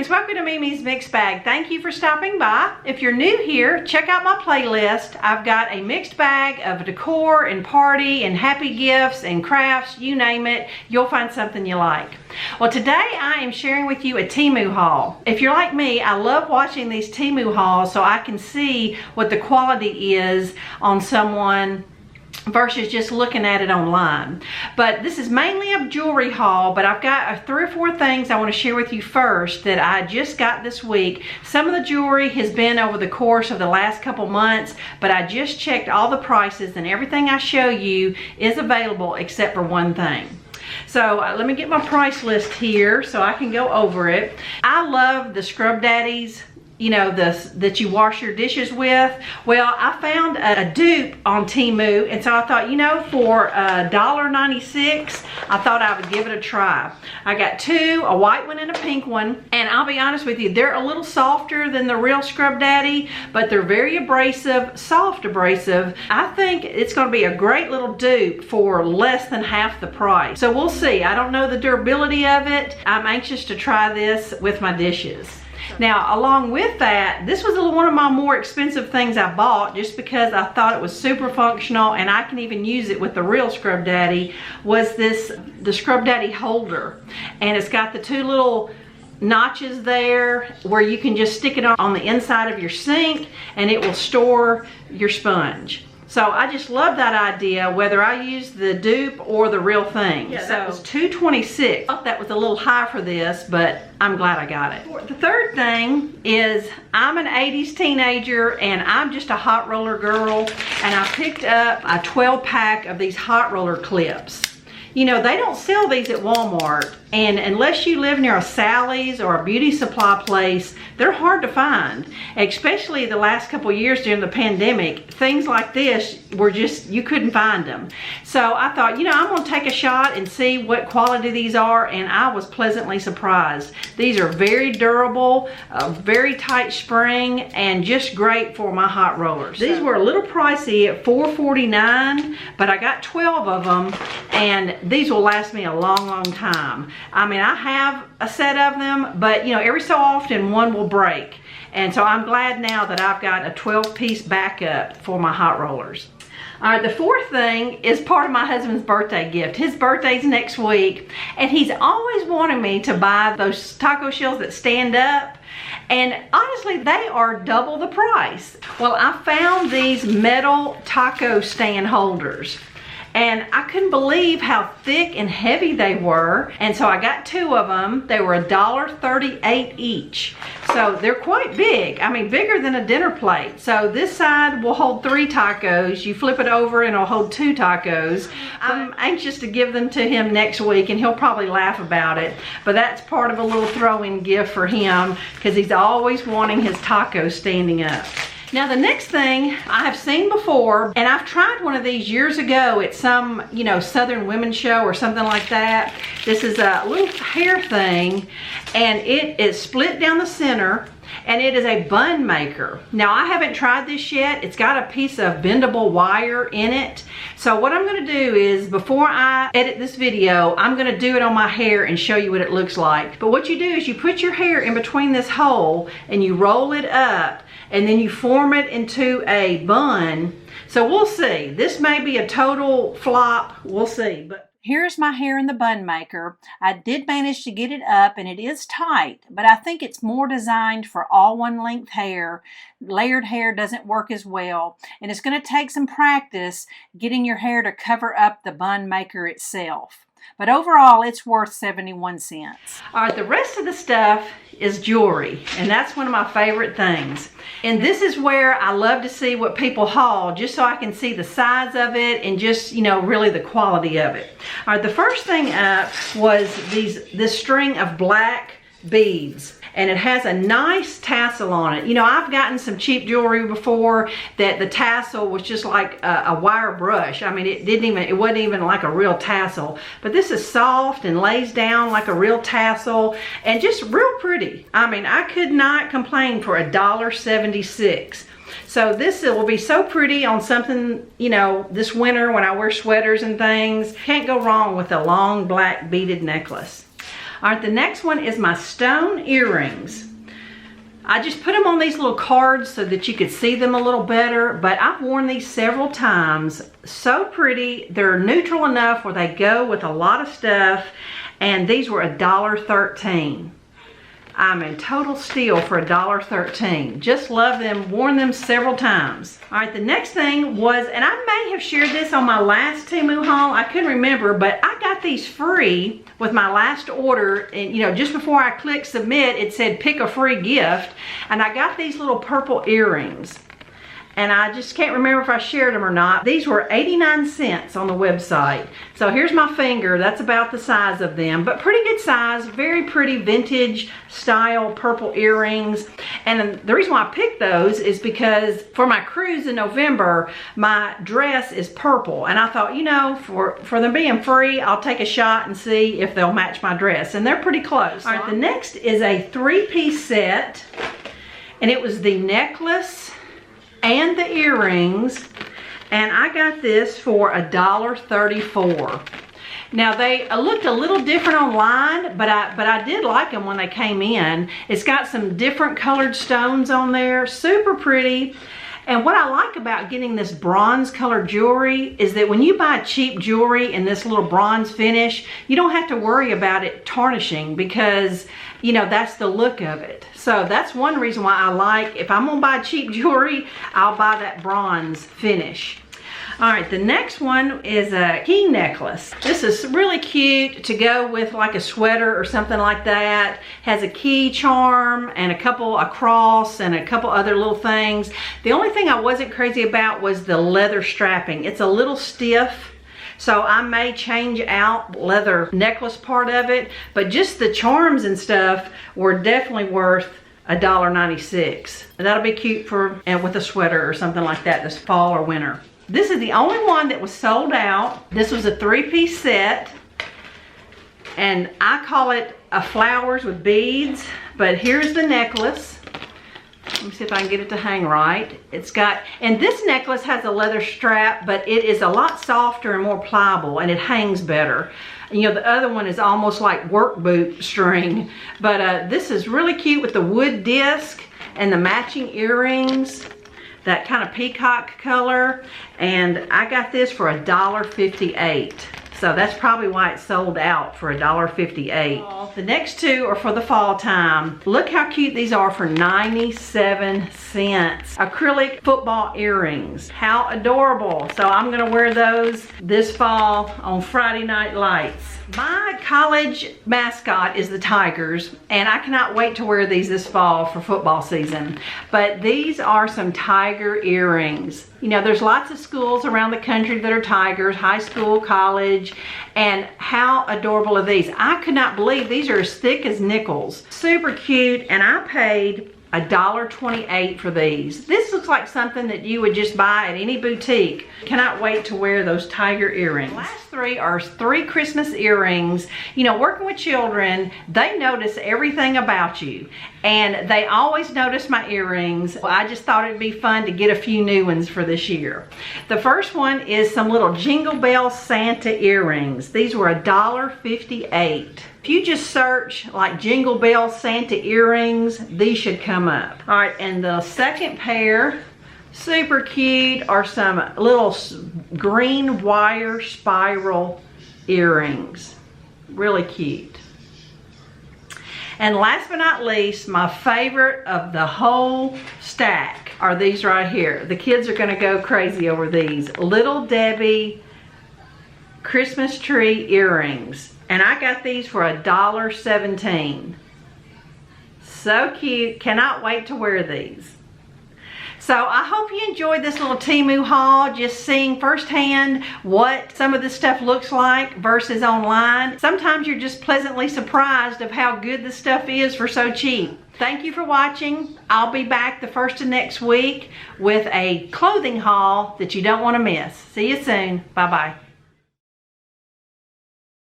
friends, welcome to Mimi's Mixed Bag. Thank you for stopping by. If you're new here, check out my playlist. I've got a mixed bag of decor and party and happy gifts and crafts, you name it. You'll find something you like. Well, today I am sharing with you a TEMU haul. If you're like me, I love watching these TEMU hauls so I can see what the quality is on someone versus just looking at it online. But this is mainly a jewelry haul, but I've got 3 or 4 things I want to share with you first that I just got this week. Some of the jewelry has been over the course of the last couple months, but I just checked all the prices and everything I show you is available except for one thing. So let me get my price list here so I can go over it. I love the Scrub Daddies, you know, that you wash your dishes with. Well, I found a dupe on TEMU, and so I thought, you know, for $1.96, I thought I would give it a try. I got 2, a white one and a pink one, and I'll be honest with you, they're a little softer than the real Scrub Daddy, but they're very abrasive, soft abrasive. I think it's going to be a great little dupe for less than half the price. So we'll see. I don't know the durability of it. I'm anxious to try this with my dishes. Now, along with that, this was one of my more expensive things I bought just because I thought it was super functional and I can even use it with the real Scrub Daddy, was the Scrub Daddy holder. And it's got the 2 little notches there where you can just stick it on the inside of your sink and it will store your sponge. So I just love that idea, whether I use the dupe or the real thing. Yeah, so that was $2.26. I thought that was a little high for this, but I'm glad I got it. The third thing is I'm an 80s teenager and I'm just a hot roller girl, and I picked up a 12-pack of these hot roller clips. You know, they don't sell these at Walmart, and unless you live near a Sally's or a beauty supply place, they're hard to find. Especially the last couple of years during the pandemic, things like this were just, you couldn't find them. So I thought, you know, I'm gonna take a shot and see what quality these are, and I was pleasantly surprised. These are very durable, very tight spring, and just great for my hot rollers. These were a little pricey at $4.49, but I got 12 of them, and these will last me a long, long time. I mean, I have a set of them, but you know, every so often one will break. And so I'm glad now that I've got a 12-piece backup for my hot rollers. All right, the fourth thing is part of my husband's birthday gift. His birthday's next week, and he's always wanted me to buy those taco shells that stand up. And honestly, they are double the price. Well, I found these metal taco stand holders, and I couldn't believe how thick and heavy they were. And so I got 2 of them. They were $1.38 each. So they're quite big. I mean, bigger than a dinner plate. So this side will hold 3 tacos. You flip it over and it'll hold 2 tacos. I'm anxious to give them to him next week, and he'll probably laugh about it. But that's part of a little throw-in gift for him because he's always wanting his tacos standing up. Now the next thing I have seen before, and I've tried one of these years ago at some, you know, Southern Women's Show or something like that. This is a little hair thing, and it is split down the center, and it is a bun maker. Now I haven't tried this yet. It's got a piece of bendable wire in it. So what I'm gonna do is, before I edit this video, I'm gonna do it on my hair and show you what it looks like. But what you do is you put your hair in between this hole and you roll it up, and then you form it into a bun. So we'll see. This may be a total flop. We'll see. But here's my hair in the bun maker. I did manage to get it up, and it is tight, but I think it's more designed for all one length hair. Layered hair doesn't work as well, and it's going to take some practice getting your hair to cover up the bun maker itself. But overall, it's worth 71 cents. All right, the rest of the stuff is jewelry, and that's one of my favorite things. And this is where I love to see what people haul, just so I can see the size of it and just, you know, really the quality of it. All right, the first thing up was this string of black beads, and it has a nice tassel on it. You know, I've gotten some cheap jewelry before that the tassel was just like a wire brush. I mean, it wasn't even like a real tassel, but this is soft and lays down like a real tassel and just real pretty. I mean, I could not complain for $1.76. So this will be so pretty on something, you know, this winter when I wear sweaters and things. Can't go wrong with a long black beaded necklace. All right, the next one is my stone earrings. I just put them on these little cards so that you could see them a little better, but I've worn these several times. So pretty. They're neutral enough where they go with a lot of stuff, and these were $1.13. I'm in total steal for $1.13. Just love them, worn them several times. All right, the next thing was, and I may have shared this on my last TEMU haul, I couldn't remember, but I got these free with my last order, and just before I clicked submit, it said pick a free gift, and I got these little purple earrings. And I just can't remember if I shared them or not. These were 89 cents on the website. So here's my finger. That's about the size of them, but pretty good size. Very pretty vintage style purple earrings. And the reason why I picked those is because for my cruise in November, my dress is purple. And I thought, for them being free, I'll take a shot and see if they'll match my dress. And they're pretty close. All right, the next is a 3-piece set. And it was the necklace and the earrings, and I got this for $1.34. Now they looked a little different online, but I did like them when they came in. It's got some different colored stones on there, super pretty. And what I like about getting this bronze colored jewelry is that when you buy cheap jewelry in this little bronze finish, you don't have to worry about it tarnishing because, that's the look of it. So that's one reason why I like, if I'm gonna buy cheap jewelry, I'll buy that bronze finish. All right, the next one is a key necklace. This is really cute to go with like a sweater or something like that. Has a key charm and a cross and a couple other little things. The only thing I wasn't crazy about was the leather strapping. It's a little stiff, so I may change out the leather necklace part of it, but just the charms and stuff were definitely worth $1.96. That'll be cute with a sweater or something like that this fall or winter. This is the only one that was sold out. This was a 3-piece set, and I call it a flowers with beads, but here's the necklace. Let me see if I can get it to hang right. And this necklace has a leather strap, but it is a lot softer and more pliable, and it hangs better. The other one is almost like work boot string, but this is really cute with the wood disc and the matching earrings, that kind of peacock color, and I got this for $1.58. So that's probably why it sold out for $1.58. The next two are for the fall time. Look how cute these are for 97 cents. Acrylic football earrings. How adorable. So I'm gonna wear those this fall on Friday Night Lights. My college mascot is the Tigers, and I cannot wait to wear these this fall for football season. But these are some tiger earrings. There's lots of schools around the country that are Tigers, high school, college, and how adorable are these? I could not believe these are as thick as nickels. Super cute, and I paid $1.28 for these. This looks like something that you would just buy at any boutique. Cannot wait to wear those tiger earrings. The last three are 3 Christmas earrings. Working with children, they notice everything about you, and they always notice my earrings. I just thought it'd be fun to get a few new ones for this year. The first one is some little Jingle Bell Santa earrings. These were $1.58. If you just search like Jingle Bell Santa earrings, these should come up. All right, and the second pair, super cute, are some little green wire spiral earrings. Really cute. And last but not least, my favorite of the whole stack are these right here. The kids are gonna go crazy over these. Little Debbie Christmas tree earrings. And I got these for $1.17. So cute, cannot wait to wear these. So I hope you enjoyed this little TEMU haul, just seeing firsthand what some of this stuff looks like versus online. Sometimes you're just pleasantly surprised of how good this stuff is for so cheap. Thank you for watching. I'll be back the first of next week with a clothing haul that you don't want to miss. See you soon. Bye-bye.